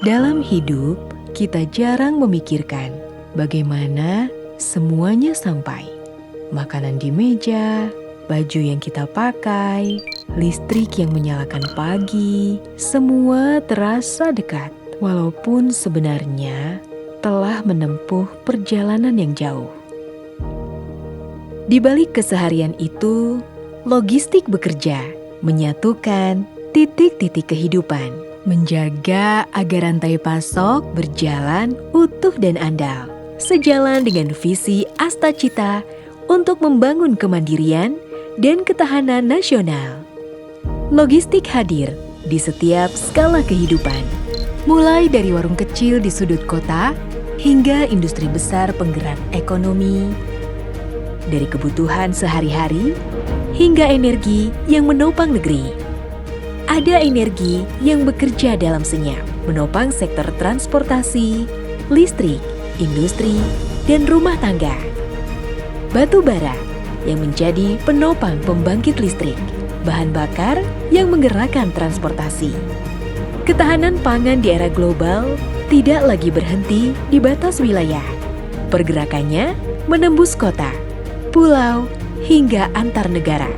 Dalam hidup, kita jarang memikirkan bagaimana semuanya sampai. Makanan di meja, baju yang kita pakai, listrik yang menyalakan pagi, semua terasa dekat. Walaupun sebenarnya telah menempuh perjalanan yang jauh. Di balik keseharian itu, logistik bekerja, menyatukan titik-titik kehidupan, menjaga agar rantai pasok berjalan utuh dan andal, sejalan dengan visi Astacita untuk membangun kemandirian dan ketahanan nasional. Logistik hadir di setiap skala kehidupan, mulai dari warung kecil di sudut kota hingga industri besar penggerak ekonomi, dari kebutuhan sehari-hari hingga energi yang menopang negeri. Ada energi yang bekerja dalam senyap, menopang sektor transportasi, listrik, industri, dan rumah tangga. Batu bara yang menjadi penopang pembangkit listrik, bahan bakar yang menggerakkan transportasi. Ketahanan pangan di era global tidak lagi berhenti di batas wilayah. Pergerakannya menembus kota, pulau, hingga antar negara.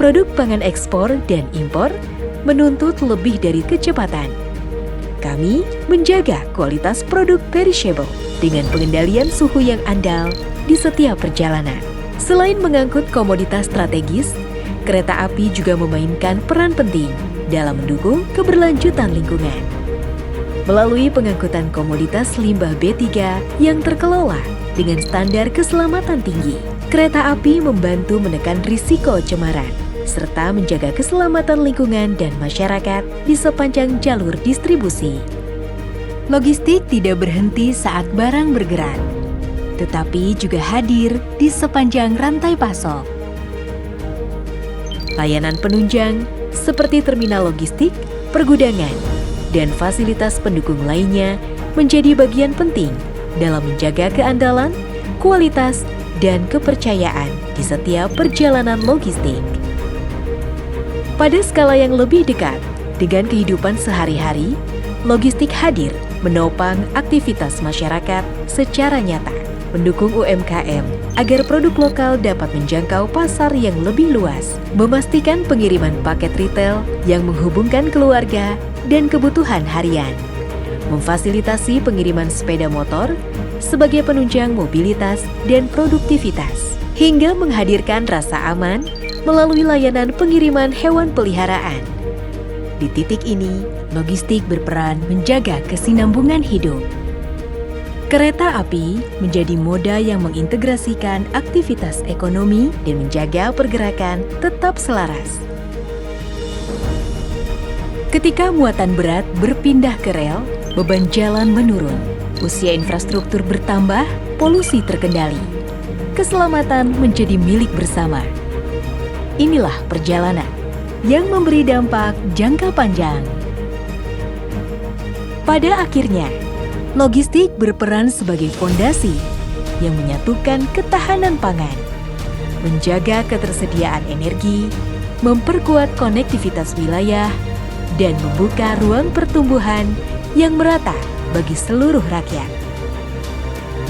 Produk pangan ekspor dan impor menuntut lebih dari kecepatan. Kami menjaga kualitas produk perishable dengan pengendalian suhu yang andal di setiap perjalanan. Selain mengangkut komoditas strategis, kereta api juga memainkan peran penting dalam mendukung keberlanjutan lingkungan. Melalui pengangkutan komoditas limbah B3 yang terkelola dengan standar keselamatan tinggi, kereta api membantu menekan risiko cemaran serta menjaga keselamatan lingkungan dan masyarakat di sepanjang jalur distribusi. Logistik tidak berhenti saat barang bergerak, tetapi juga hadir di sepanjang rantai pasok. Layanan penunjang seperti terminal logistik, pergudangan, dan fasilitas pendukung lainnya menjadi bagian penting dalam menjaga keandalan, kualitas, dan kepercayaan di setiap perjalanan logistik. Pada skala yang lebih dekat dengan kehidupan sehari-hari, logistik hadir menopang aktivitas masyarakat secara nyata, mendukung UMKM agar produk lokal dapat menjangkau pasar yang lebih luas, memastikan pengiriman paket retail yang menghubungkan keluarga dan kebutuhan harian, memfasilitasi pengiriman sepeda motor sebagai penunjang mobilitas dan produktivitas, hingga menghadirkan rasa aman melalui layanan pengiriman hewan peliharaan. Di titik ini, logistik berperan menjaga kesinambungan hidup. Kereta api menjadi moda yang mengintegrasikan aktivitas ekonomi dan menjaga pergerakan tetap selaras. Ketika muatan berat berpindah ke rel, beban jalan menurun, usia infrastruktur bertambah, polusi terkendali. Keselamatan menjadi milik bersama. Inilah perjalanan yang memberi dampak jangka panjang. Pada akhirnya, logistik berperan sebagai fondasi yang menyatukan ketahanan pangan, menjaga ketersediaan energi, memperkuat konektivitas wilayah, dan membuka ruang pertumbuhan yang merata bagi seluruh rakyat.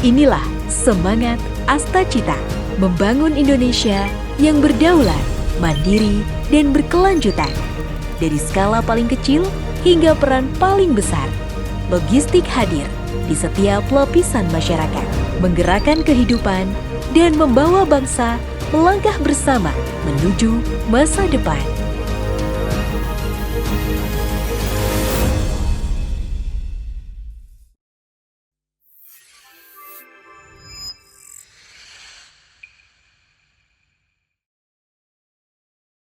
Inilah semangat Astacita, membangun Indonesia yang berdaulat, mandiri, dan berkelanjutan. Dari skala paling kecil hingga peran paling besar, logistik hadir di setiap lapisan masyarakat, menggerakkan kehidupan dan membawa bangsa melangkah bersama menuju masa depan.